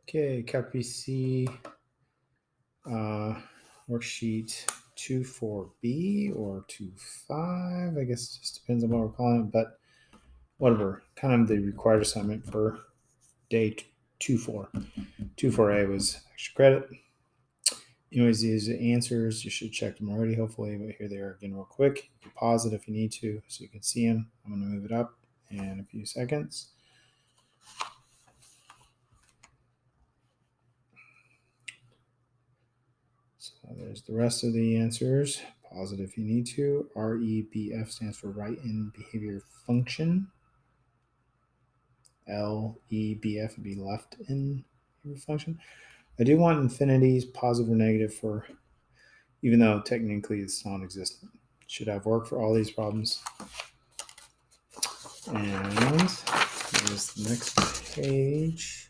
Okay, Calc PC worksheet 2.4b or 2.5. I guess it just depends on what we're calling it, but whatever. Kind of the required assignment for day 2.4. 2.4a was extra credit. Anyways, these are answers. You should check them already, hopefully, but here they are again real quick. You can pause it if you need to so you can see them. I'm going to move it up in a few seconds. So there's the rest of the answers. Pause it if you need to. REBF stands for right in behavior function. LEBF would be left in behavior function. I do want infinities, positive or negative, for even though technically it's non-existent. Should have work for all these problems. And here's the next page.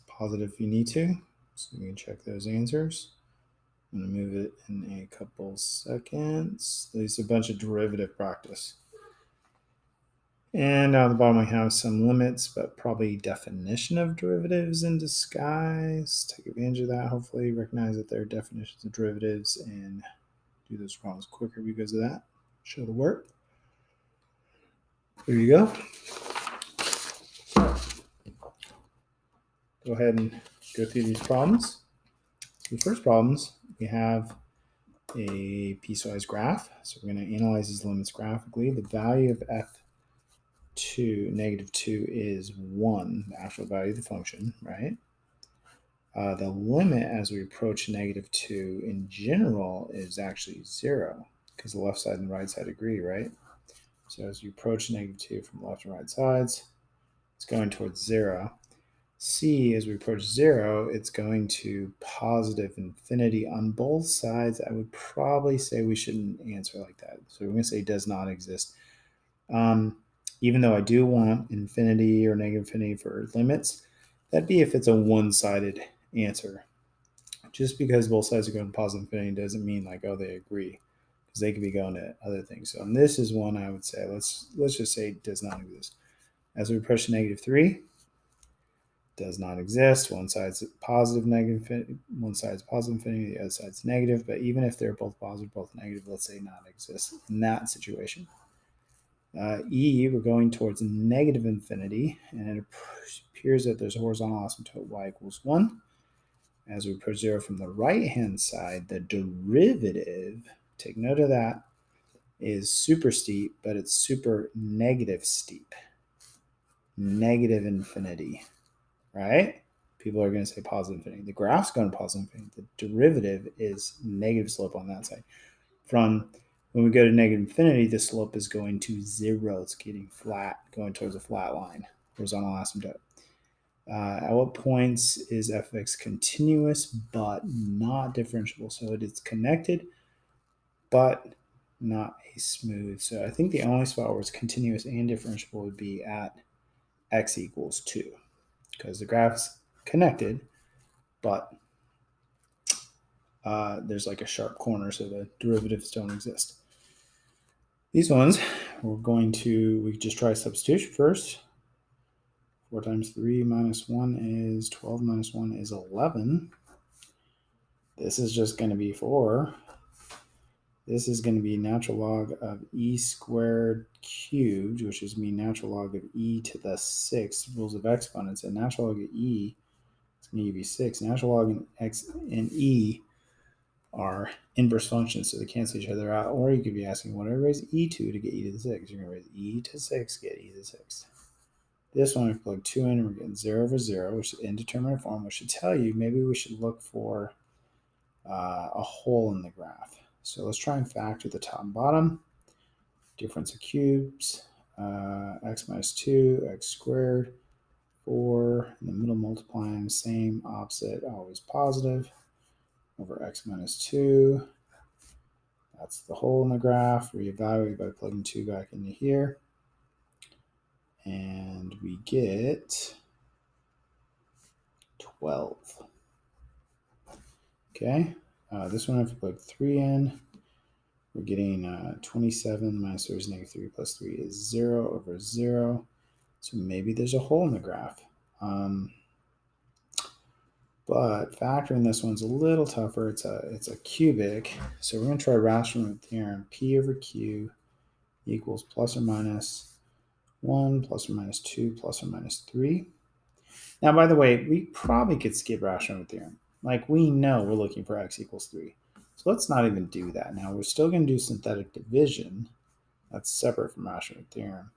Pause it if you need to, so you can check those answers. I'm going to move it in a couple seconds. There's a bunch of derivative practice. And down at the bottom we have some limits, but probably definition of derivatives in disguise. Take advantage of that, hopefully recognize that there are definitions of derivatives and do those problems quicker because of that. Show the work. There you go. Go ahead and go through these problems. So the first problems, we have a piecewise graph. So we're going to analyze these limits graphically. The value of f2, negative 2 is 1, the actual value of the function, right? The limit as we approach negative 2 in general is actually 0 because the left side and the right side agree, right? So as you approach negative 2 from the left and right sides, it's going towards 0. C, as we approach 0, it's going to positive infinity on both sides. I would probably say we shouldn't answer like that. So we're going to say does not exist. Even though I do want infinity or negative infinity for limits, that'd be if it's a one-sided answer. Just because both sides are going to positive infinity doesn't mean like, oh, they agree, because they could be going to other things. So this is one I would say, let's just say does not exist. As we approach negative 3, does not exist. One side's positive, negative, one side's positive infinity, the other side's negative. But even if they're both positive, both negative, let's say not exist in that situation. E, we're going towards negative infinity, and it appears that there's a horizontal asymptote y equals 1. As we approach 0 from the right-hand side, the derivative, take note of that, is super steep, but it's super negative steep. Negative infinity, right? People are going to say positive infinity. The graph's going to positive infinity. The derivative is negative slope on that side. From when we go to negative infinity, the slope is going to 0. It's getting flat, going towards a flat line, horizontal asymptote. At what points is f of x continuous but not differentiable? So it is connected, but not a smooth. So I think the only spot where it's continuous and differentiable would be at x equals 2, because the graph's connected, but there's like a sharp corner, so the derivatives don't exist. These ones, we just try substitution first. 4 times 3 minus 1 is 12 minus 1 is 11. This is just going to be 4. This is going to be natural log of e squared cubed, which is mean natural log of e to the 6th, rules of exponents. And natural log of e is going to give you 6. Natural log and x and e are inverse functions, so they cancel each other out. Or you could be asking, what do I raise e2 to get e to the 6? You're going to raise e to 6, get e to the 6. This one, we plug 2 in, and we're getting 0 over 0, which is indeterminate form, which should tell you maybe we should look for a hole in the graph. So let's try and factor the top and bottom. Difference of cubes, x minus 2, x squared, 4, in the middle multiplying, same, opposite, always positive, over x minus 2. That's the hole in the graph. Reevaluate by plugging 2 back into here. And we get 12. Okay, this one, if we plug 3 in, we're getting 27 minus 3 is negative 3 plus 3 is 0 over 0. So maybe there's a hole in the graph. But factoring this one's a little tougher. It's a cubic. So we're going to try rational root theorem. P over Q equals plus or minus 1 plus or minus 2 plus or minus 3. Now, by the way, we probably could skip rational root theorem. Like, we know we're looking for x equals 3. So let's not even do that. Now, we're still going to do synthetic division. That's separate from rational root theorem.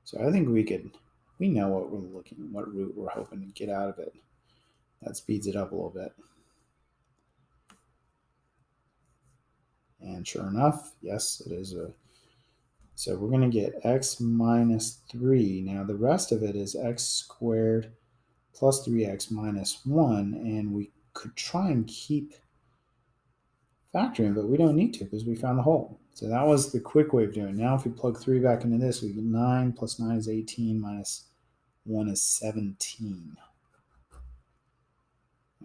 So I think we know what we're looking, what root we're hoping to get out of it. That speeds it up a little bit. And sure enough, yes, it is a. So we're going to get x minus 3. Now the rest of it is x squared plus 3x minus 1. And we could try and keep factoring, but we don't need to because we found the whole. So that was the quick way of doing it. Now if we plug 3 back into this, we get 9 plus 9 is 18 minus 1 is 17.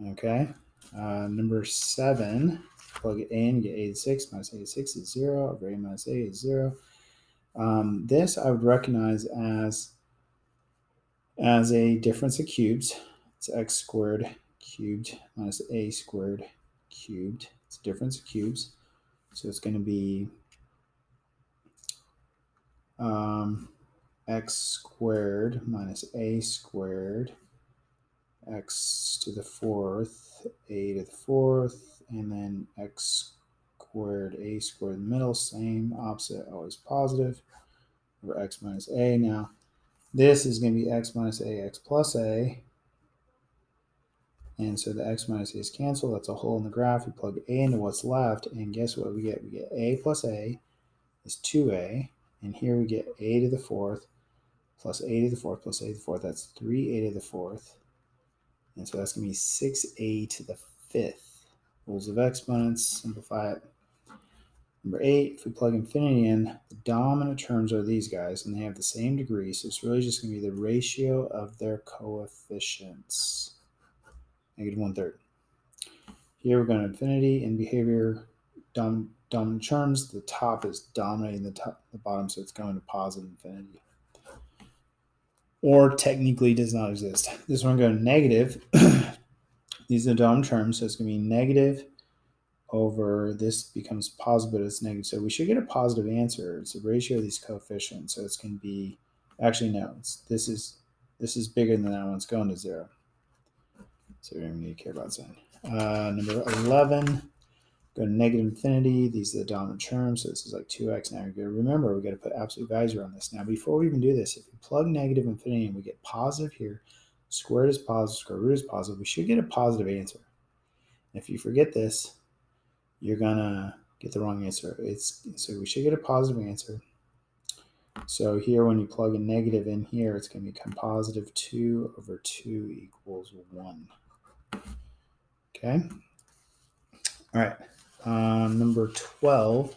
Okay. Number 7, plug it in, get a to the 6 minus a to the 6 is 0, over a minus a is 0. This I would recognize as a difference of cubes. It's x squared cubed minus a squared cubed. It's a difference of cubes. So it's going to be x squared minus a squared, x to the 4th, a to the 4th, and then x squared, a squared in the middle, same, opposite, always positive, over x minus a. Now, this is going to be x minus a, x plus a, and so the x minus a is canceled. That's a hole in the graph. We plug a into what's left, and guess what we get? We get a plus a is 2a, and here we get a to the 4th plus a to the 4th plus a to the 4th. That's 3a to the 4th. And so that's going to be 6a to the 5th. Rules of exponents, simplify it. Number 8, if we plug infinity in, the dominant terms are these guys, and they have the same degree, so it's really just going to be the ratio of their coefficients. Negative 1/3. Here we're going to infinity in behavior, dominant terms. The top is dominating the bottom, so it's going to positive infinity. Or technically does not exist. This one going to negative. These are the dominant terms, so it's going to be negative over, this becomes positive, but it's negative. So we should get a positive answer. It's a ratio of these coefficients. So it's going to be, actually no, this is bigger than that one. It's going to 0. So we don't need to care about sign. Number 11, go to negative infinity. These are the dominant terms. So this is like 2x. Now you remember, we got to put absolute values around this. Now before we even do this, if we plug negative infinity and we get positive here, squared is positive, square root is positive, we should get a positive answer. And if you forget this, you're gonna get the wrong answer. So we should get a positive answer. So here, when you plug a negative in here, it's going to become positive 2 over 2 equals 1. Okay. All right. Number 12.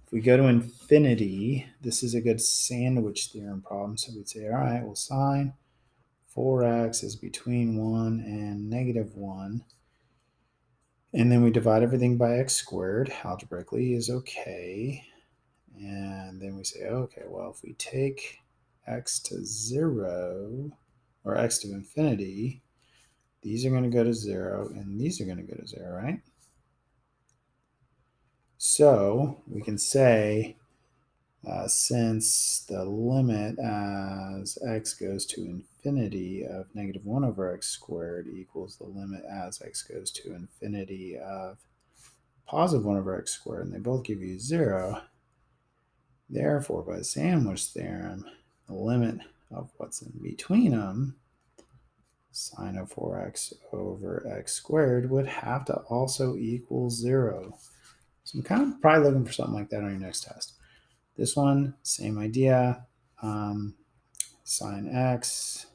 If we go to infinity, this is a good sandwich theorem problem. So we'd say, all right, well, sine 4x is between 1 and negative 1. And then we divide everything by x squared, algebraically is okay. And then we say, okay, well, if we take x to 0 or x to infinity, these are going to go to 0 and these are going to go to 0, right? So we can say, since the limit as x goes to infinity of negative 1 over x squared equals the limit as x goes to infinity of positive 1 over x squared, and they both give you 0, therefore, by the sandwich theorem, the limit of what's in between them, sine of 4x over x squared, would have to also equal 0. So I'm kind of probably looking for something like that on your next test. This one, same idea. Sine x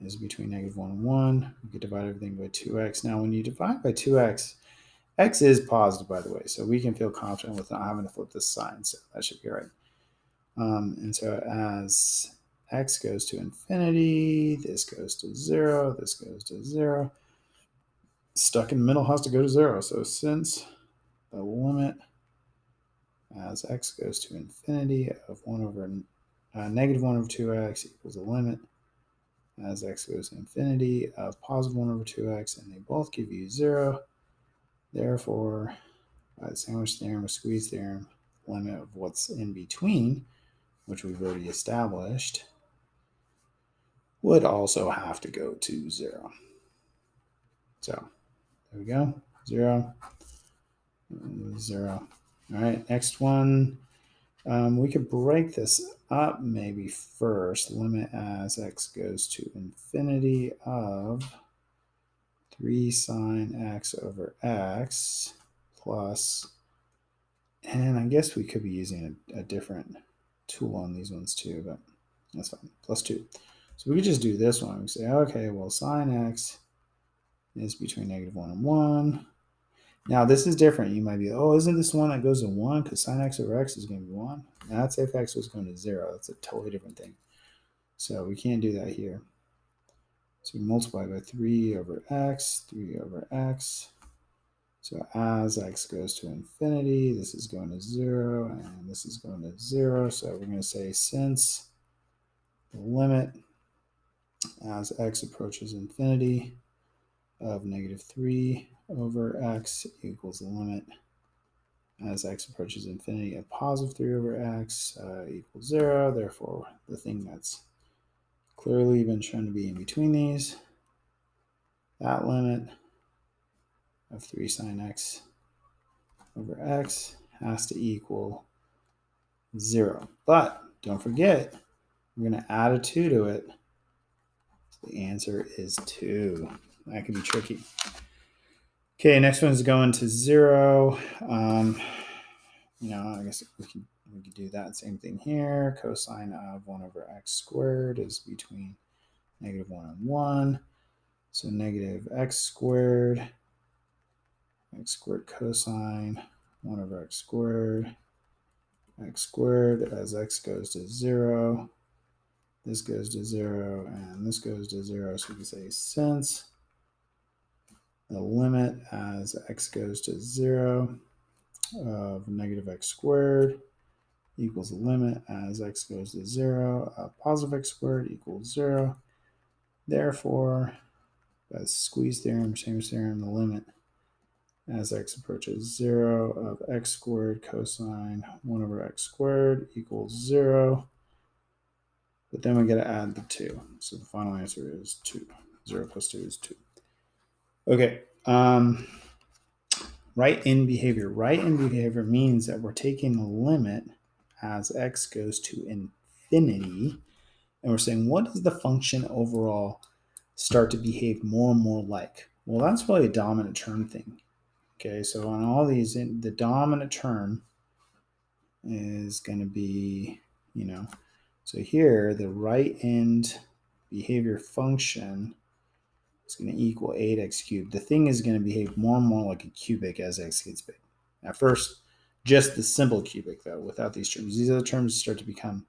is between negative 1 and 1. We could divide everything by 2x. Now, when you divide by 2x, x is positive, by the way, so we can feel confident with not having to flip this sign, so that should be right. And so as x goes to infinity, this goes to 0, this goes to 0. Stuck in the middle has to go to 0. So since the limit as x goes to infinity of 1 over negative 1 over 2x equals the limit as x goes to infinity of positive 1 over 2x, and they both give you 0. Therefore, by the sandwich theorem or squeeze theorem, limit of what's in between, which we've already established, would also have to go to 0. So there we go, 0, 0. All right, next one. We could break this up maybe first. Limit as x goes to infinity of 3 sine x over x plus, and I guess we could be using a different tool on these ones too, but that's fine, plus 2. So we could just do this one. We say, okay, well, sine x is between negative 1 and 1. Now, this is different. You might be, oh, isn't this one that goes to 1? Because sine x over x is going to be 1. That's if x was going to 0. That's a totally different thing. So we can't do that here. So we multiply by 3 over x, 3 over x. So as x goes to infinity, this is going to 0, and this is going to 0. So we're going to say since the limit as x approaches infinity of negative 3 over x equals the limit as x approaches infinity of positive 3 over x equals 0. Therefore, the thing that's clearly been shown to be in between these, that limit of 3 sine x over x has to equal 0. But don't forget, we're going to add a 2 to it. So the answer is 2. That can be tricky. Okay, next one is going to 0. I guess we could do that same thing here. Cosine of 1 over x squared is between negative 1 and 1. So negative x squared cosine 1 over x squared as x goes to 0. This goes to 0, and this goes to 0. So we can say since the limit as x goes to 0 of negative x squared equals the limit as x goes to 0 of positive x squared equals 0. Therefore, by the squeeze theorem, sandwich theorem, the limit as x approaches 0 of x squared cosine 1 over x squared equals 0. But then we got to add the 2. So the final answer is 2. 0 plus 2 is 2. Okay. Right-in behavior. Right-in behavior means that we're taking the limit as x goes to infinity, and we're saying, what does the function overall start to behave more and more like? Well, that's really a dominant term thing. Okay, so on all these, the dominant term is going to be, so here the right-end behavior function is going to equal 8x cubed. The thing is going to behave more and more like a cubic as x gets big. At first, just the simple cubic, though, without these terms. These other terms start to become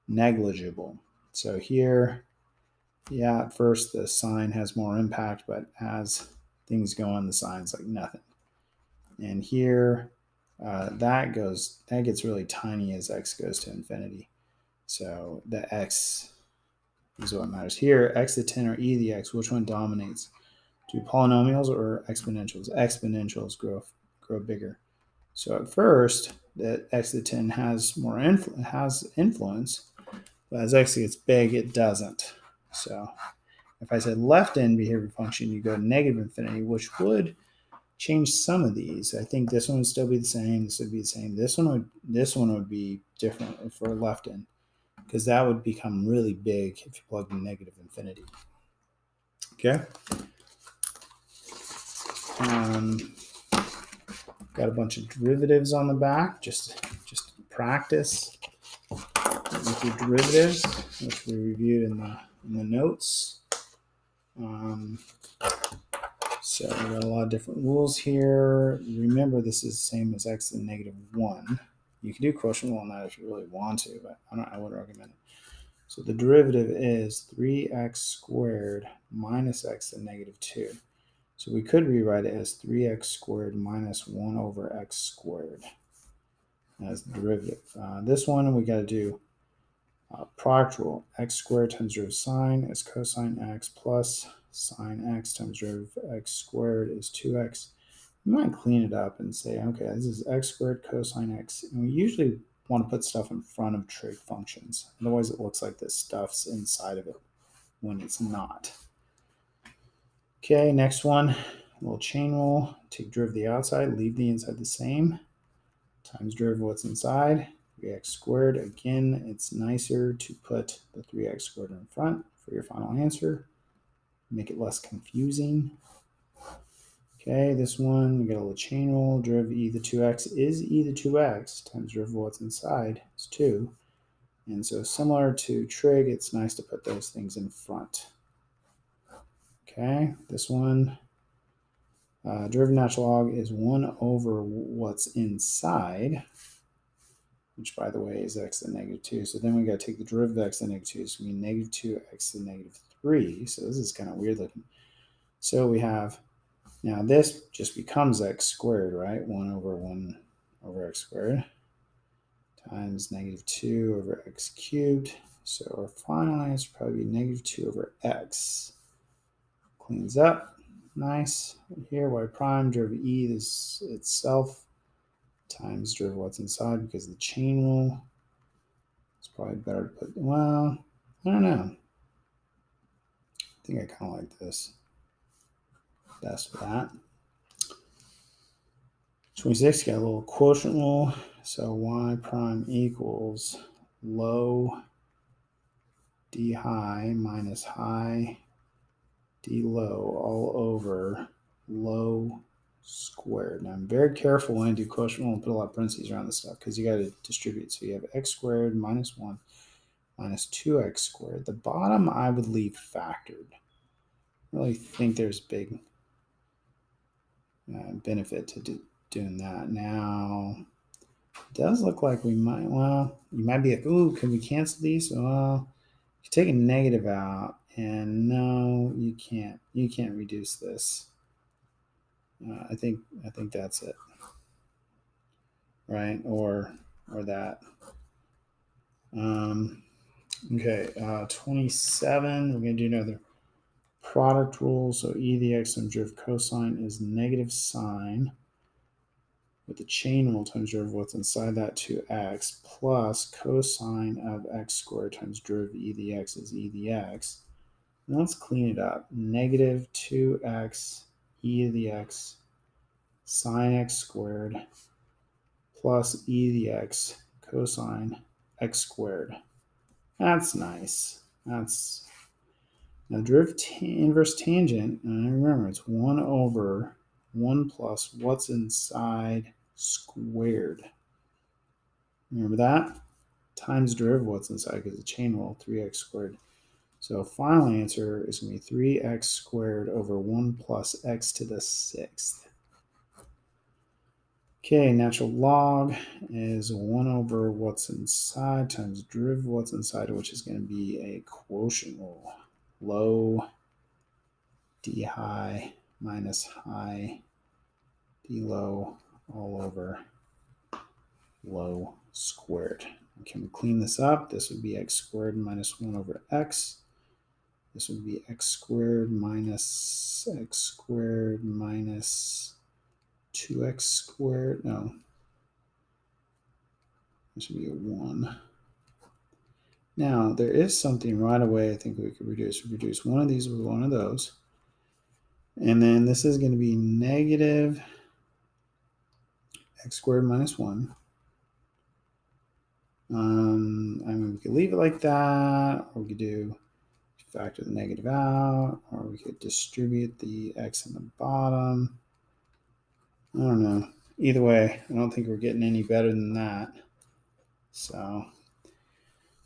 negligible. So here, yeah, at first the sign has more impact, but as things go on, the sign's like nothing. And here, that gets really tiny as x goes to infinity. So the x is what matters. Here, x to the 10 or e to the x, which one dominates? Do polynomials or exponentials? Exponentials grow bigger. So at first, the x to the 10 has more influence, but as x gets big, it doesn't. So if I said left-end behavior function, you go to negative infinity, which would change some of these. I think this one would still be the same. This would be the same. This one would be different for left-end, because that would become really big if you plug in negative infinity. Okay. Got a bunch of derivatives on the back, just practice with your derivatives, which we reviewed in the notes. So we got a lot of different rules here. Remember, this is the same as x to the negative 1. You can do quotient rule on that if you really want to, but I wouldn't recommend it. So the derivative is 3x squared minus x to the negative 2. So we could rewrite it as 3x squared minus 1 over x squared as the derivative. This one we got to do Product rule, x squared times derivative of sine is cosine x plus sine x times derivative of x squared is 2x. You might clean it up and say, okay, this is x squared cosine x. And we usually want to put stuff in front of trig functions. Otherwise, it looks like this stuff's inside of it when it's not. Okay, next one, a little chain rule. Take derivative of the outside, leave the inside the same, times derivative of what's inside. 3x squared. Again, it's nicer to put the 3x squared in front for your final answer. Make it less confusing. Okay, this one, we got a little chain rule. Derivative of e to the 2x is e to the 2x times derivative of what's inside is 2. And so similar to trig, it's nice to put those things in front. Okay, this one, derivative of natural log is 1 over what's inside, which by the way is x to the negative 2. So then we got to take the derivative of x to the negative 2. So we negative 2x to the negative 3. So this is kind of weird looking. So we have, now this just becomes x squared, right? 1 over x squared times negative 2 over x cubed. So our final answer would probably be negative 2 over x. Cleans up. Nice. Here, y prime, derivative of e is itself times derivative of what's inside because of the chain rule. It's probably better to put, well, I don't know. I think I kind of like this best for that. 26, got a little quotient rule. So y prime equals low d high minus high d low all over low squared. Now I'm very careful when I do quotient rule and put a lot of parentheses around this stuff because you got to distribute. So you have x squared minus 1 minus 2x squared. The bottom I would leave factored. I really think there's big benefit to doing that. Now, it does look like we might, well, you might be like, ooh, can we cancel these? Well, you take a negative out, and no, you can't. You can't reduce this. I think that's it, right? Or that. Okay, 27. We're gonna do another product rule. So e to the x times derivative of cosine is negative sine with the chain rule times derivative of what's inside that 2x plus cosine of x squared times derivative of e to the x is e to the x. And let's clean it up. Negative 2x e to the x sine x squared plus e to the x cosine x squared. That's nice. That's now derivative inverse tangent, and remember it's 1 over 1 plus what's inside squared. Remember that? Times derivative of what's inside because the chain rule, 3x squared. So final answer is going to be 3x squared over 1 plus x to the 6th. Okay, natural log is 1 over what's inside times derivative of what's inside, which is going to be a quotient rule. Low d high minus high d low all over low squared. Can we clean this up? This would be x squared minus 1 over x. This would be x squared minus 2x squared. No, this would be a 1. Now, there is something right away I think we could reduce. We reduce one of these with one of those. And then this is going to be negative x squared minus 1. I mean, we could leave it like that, or we could factor the negative out, or we could distribute the x in the bottom. I don't know. Either way, I don't think we're getting any better than that. So,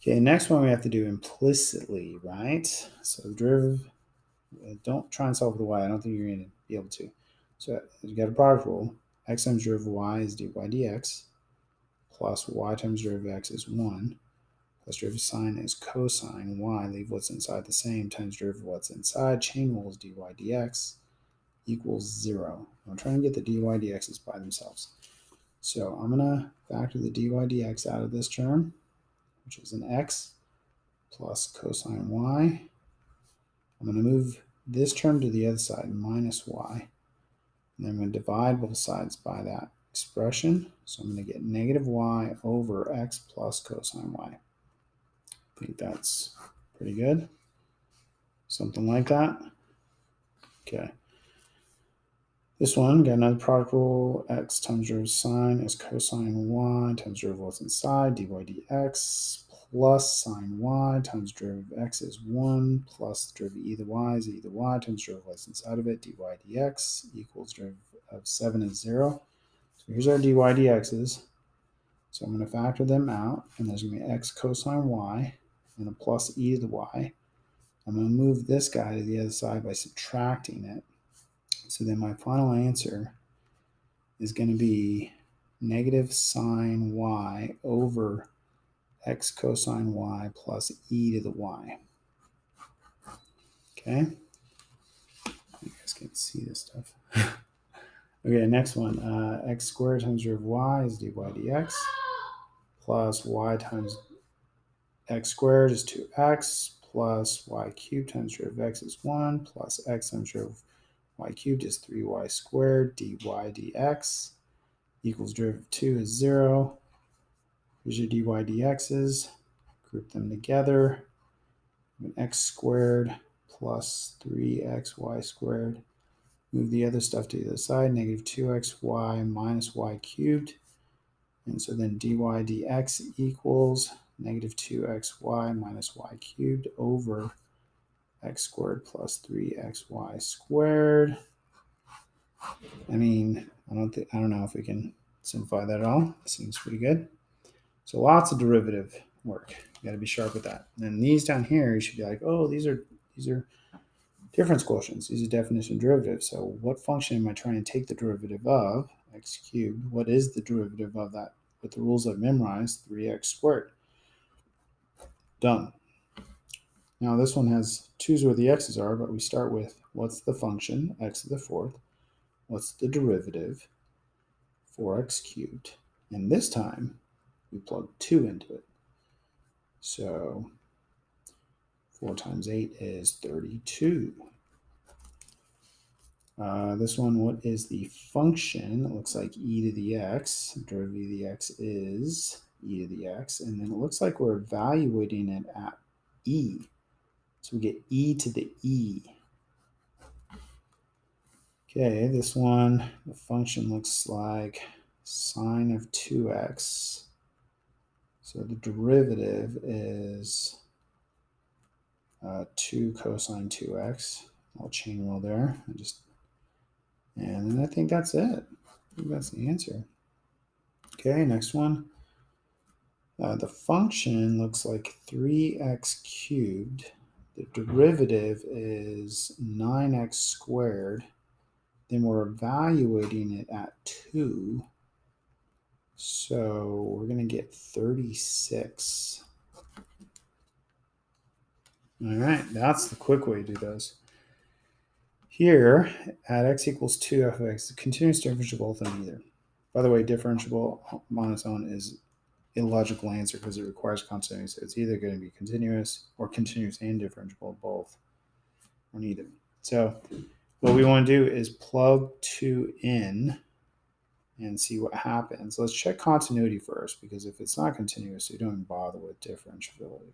okay, next one we have to do implicitly, right? So derivative, don't try and solve the y. I don't think you're going to be able to. So you got a product rule. X times derivative of y is dy dx, plus y times derivative of x is 1, plus derivative of sine is cosine y, leave what's inside the same, times derivative of what's inside, chain rule is dy dx, equals 0. I'm trying to get the dy dx's by themselves. So I'm going to factor the dy dx out of this term, which is an x. plus cosine y. I'm going to move this term to the other side, minus y. And then I'm going to divide both sides by that expression. So I'm going to get negative y over x plus cosine y. I think that's pretty good. Something like that. Okay. This one, got another product rule. X times derivative sine is cosine y times derivative what's inside, dy dx, plus sine y times derivative of x is 1, plus derivative e to the y is e to the y times derivative of what's inside of it, dy dx equals derivative of 7 is 0. So here's our dy dx's. So I'm going to factor them out, and there's going to be x cosine y and a plus e to the y. I'm going to move this guy to the other side by subtracting it. So then my final answer is going to be negative sine y over x cosine y plus e to the y. Okay? You guys can see this stuff. Okay, next one. X squared times derivative of y is dy dx plus y times x squared is 2x plus y cubed times derivative of x is 1 plus x times derivative of y cubed is 3y squared dy dx equals derivative of 2 is 0. Here's your dy dx's. Group them together. X squared plus 3xy squared. Move the other stuff to the other side. Negative 2xy minus y cubed. And so then dy dx equals negative 2xy minus y cubed over x squared plus 3xy squared. I mean, I don't know if we can simplify that at all. Seems pretty good. So lots of derivative work. You got to be sharp with that. And then these down here, you should be like, oh, these are difference quotients. These are definition derivatives. So what function am I trying to take the derivative of? X cubed. What is the derivative of that? With the rules I've memorized, 3x squared. Done. Now this one has 2's where the x's are, but we start with what's the function, x to the fourth. What's the derivative? 4x cubed. And this time, we plug 2 into it. So 4 times 8 is 32. This one, what is the function? It looks like e to the x. Derivative of the x is e to the x. And then it looks like we're evaluating it at e. So we get e to the e. Okay, this one, the function looks like sine of 2x. So the derivative is 2 cosine 2x. I'll chain rule there. And then I think that's it. I think that's the answer. Okay, next one. The function looks like 3x cubed. The derivative is 9x squared. Then we're evaluating it at 2. So we're going to get 36. All right, that's the quick way to do those. Here, at x equals 2 f of x, the continuous differentiable both and either. By the way, differentiable on its own is illogical answer because it requires continuity. So it's either going to be continuous or continuous and differentiable, both, or neither. So what we want to do is plug 2 in and see what happens. Let's check continuity first, because if it's not continuous, we don't even bother with differentiability.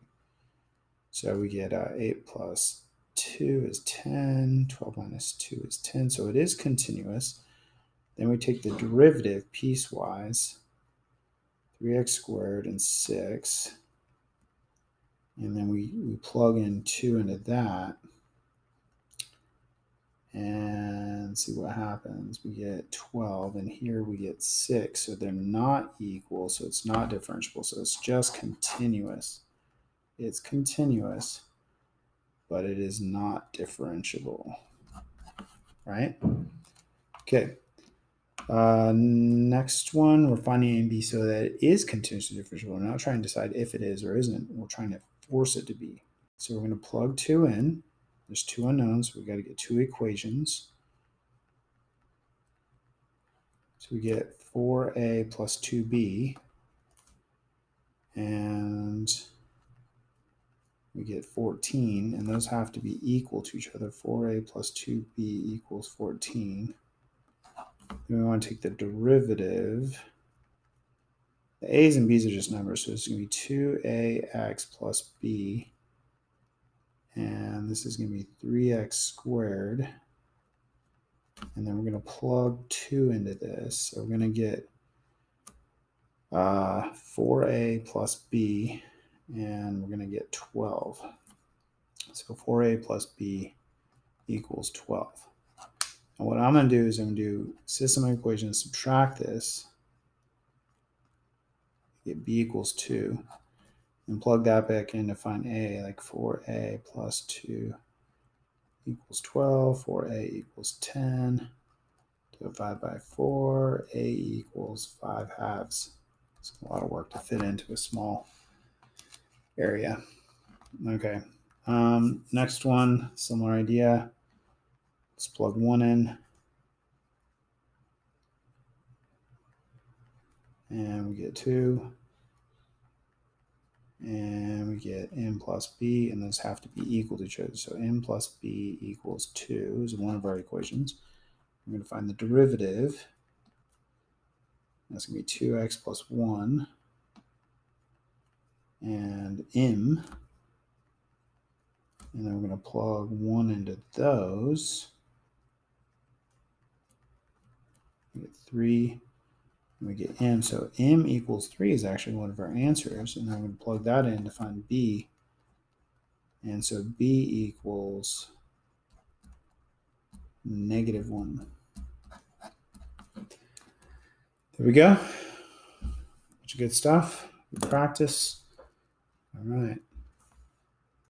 So we get 8 plus 2 is 10, 12 minus 2 is 10, so it is continuous. Then we take the derivative piecewise, 3x squared and 6, and then we plug in 2 into that, and see what happens. We get 12, and here we get 6, so they're not equal, so it's not differentiable, so it's just continuous. It's continuous, but it is not differentiable, right? Okay. Next one, we're finding A and B so that it is continuously differentiable. We're not trying to decide if it is or isn't. We're trying to force it to be. So we're going to plug 2 in. There's 2 unknowns. We've got to get 2 equations. So we get 4a plus 2b. And we get 14, and those have to be equal to each other. 4a plus 2b equals 14. Then we want to take the derivative. The a's and b's are just numbers, so it's going to be 2ax plus b, and this is going to be 3x squared. And then we're going to plug 2 into this. So we're going to get 4a plus b, and we're going to get 12. So 4a plus b equals 12. And what I'm going to do is I'm going to do system of equations, subtract this, get b equals 2, and plug that back in to find a, like 4a plus 2 equals 12, 4a equals 10, divide by 4, a equals 5 halves. It's a lot of work to fit into a small area. Okay, next one, similar idea. Let's plug 1 in. And we get 2. And we get m plus b, and those have to be equal to each other. So m plus b equals 2 is one of our equations. We're going to find the derivative. That's going to be 2x plus 1. And m. And then we're going to plug 1 into those. We get 3. And we get m. So m equals 3 is actually one of our answers. And then I'm going to plug that in to find b. And so b equals -1. There we go. Bunch of good stuff. Good practice. All right.